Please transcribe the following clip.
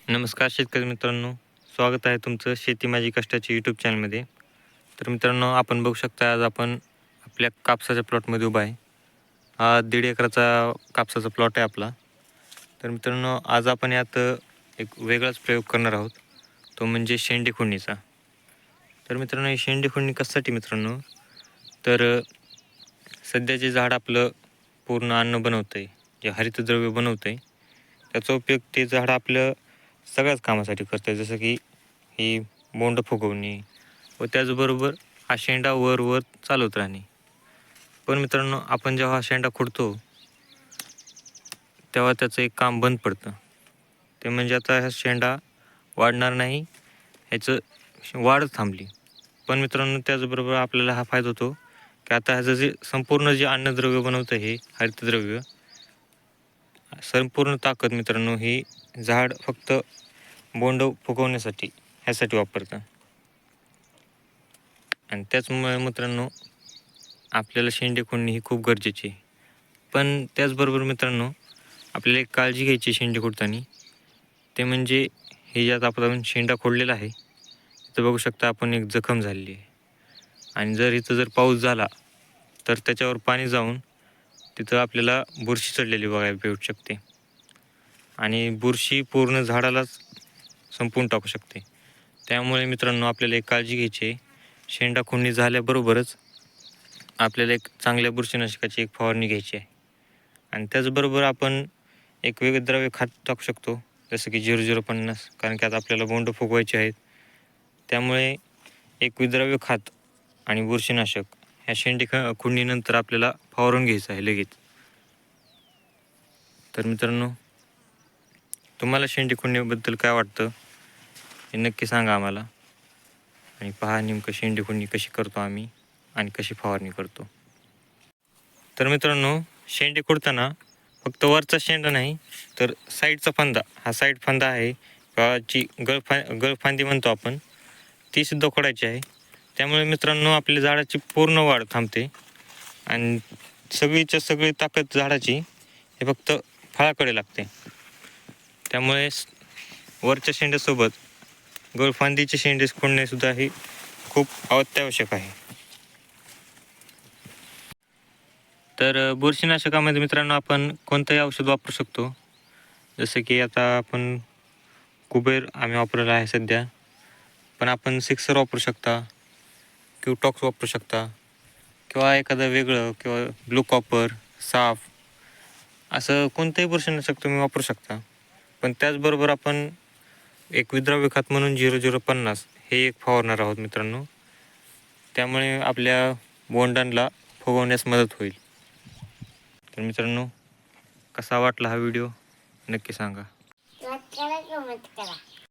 नमस्कार शेतकरी मित्रांनो, स्वागत आहे तुमचं शेती माझी कष्टाची यूट्यूब चॅनलमध्ये. तर मित्रांनो, आपण बघू शकता आज आपण आपल्या कापसाच्या प्लॉटमध्ये उभा आहे. हा 1.5 एकराचा कापसाचा प्लॉट आहे आपला. तर मित्रांनो, आज आपण यात एक वेगळाच प्रयोग करणार आहोत, तो म्हणजे शेंडी खुडणीचा. तर मित्रांनो, ही शेंडी खुडणी कशासाठी मित्रांनो, तर सध्या जे झाड आपलं पूर्ण अन्न बनवतं आहे, जे हरितद्रव्य बनवतं आहे, त्याचा उपयोग ते झाड आपलं सगळ्याच कामासाठी करतं आहे. जसं की ही बोंड फुगवणे व त्याचबरोबर हा शेंडा वर वर चालवत राहणे. पण मित्रांनो, आपण जेव्हा हा शेंडा खुडतो तेव्हा त्याचं एक काम बंद पडतं. ते म्हणजे आता हा शेंडा वाढणार नाही, ह्याचं वाढच थांबली. पण मित्रांनो, त्याचबरोबर आपल्याला हा फायदा होतो की आता ह्याचं जे संपूर्ण जे अन्नद्रव्य बनवतं हे हरितद्रव्य, संपूर्ण ताकद मित्रांनो ही झाड फक्त बोंड फुगवण्यासाठी ह्यासाठी वापरतं. आणि त्याचमुळे मित्रांनो, आपल्याला शेंडे खुडणी ही खूप गरजेची आहे. पण त्याचबरोबर मित्रांनो, आपल्याला एक काळजी घ्यायची शेंडे खुडताना, ते म्हणजे हे ज्यात आपण शेंडा खोडलेला आहे, इथं बघू शकता आपण एक जखम झालेली आहे. आणि जर इथं जर पाऊस झाला तर त्याच्यावर पाणी जाऊन तिथं आपल्याला बुरशी चढलेली बघायला भेटू शकते. आणि बुरशी पूर्ण झाडालाच संपवून टाकू शकते. त्यामुळे मित्रांनो, आपल्याला एक काळजी घ्यायची आहे. शेंडा खुडणी झाल्याबरोबरच आपल्याला एक चांगल्या बुरशीनाशकाची एक फवारणी घ्यायची आहे. आणि त्याचबरोबर आपण एक वेगळं द्रव्य खत टाकू शकतो, जसं की 0050, कारण की आता आपल्याला बोंड फुगवायची आहेत. त्यामुळे एक विद्रव्य खत आणि बुरशीनाशक ह्या शेंडी खुडणीनंतर आपल्याला फवारून घ्यायचं आहे लगेच. तर मित्रांनो, तुम्हाला शेंडी खुडणीबद्दल काय वाटतं हे नक्की सांगा आम्हाला. आणि पहा नेमकं शेंडी खुडणी कशी करतो आम्ही आणि कशी फवारणी करतो. तर मित्रांनो, शेंडी खुडताना फक्त वरचा शेंडा नाही, तर साईडचा फांदा, हा साईड फांदा आहे किंवा जी गळफांदी म्हणतो आपण, ती सुद्धा खोडायची आहे. त्यामुळे मित्रांनो, आपल्या झाडाची पूर्ण वाढ थांबते आणि सगळीच्या सगळी ताकद झाडाची हे फक्त फळाकडे लागते. त्यामुळे वरच्या शेंड्यासोबत गळफांदीचे शेंडे खोडणेसुद्धा ही खूप अत्यावश्यक आहे. तर बुरशीनाशकामध्ये मित्रांनो, आपण कोणतंही औषध वापरू शकतो. जसं की आता आपण कुबेर आम्ही वापरलेला आहे सध्या, पण आपण सिक्सर वापरू शकता, क्यूटॉक्स वापरू शकता, किंवा एखादं वेगळं किंवा ब्लू कॉपर, साफ, असं कोणतंही बुरशीनाशक तुम्ही वापरू शकता. पण त्याचबरोबर आपण एक विद्राव्य खत म्हणून 0050 हे एक फवारणार आहोत मित्रांनो. त्यामुळे आपल्या बोंडांना फुगवण्यास मदत होईल. तर मित्रांनो, कसा वाटला हा व्हिडिओ नक्की सांगा.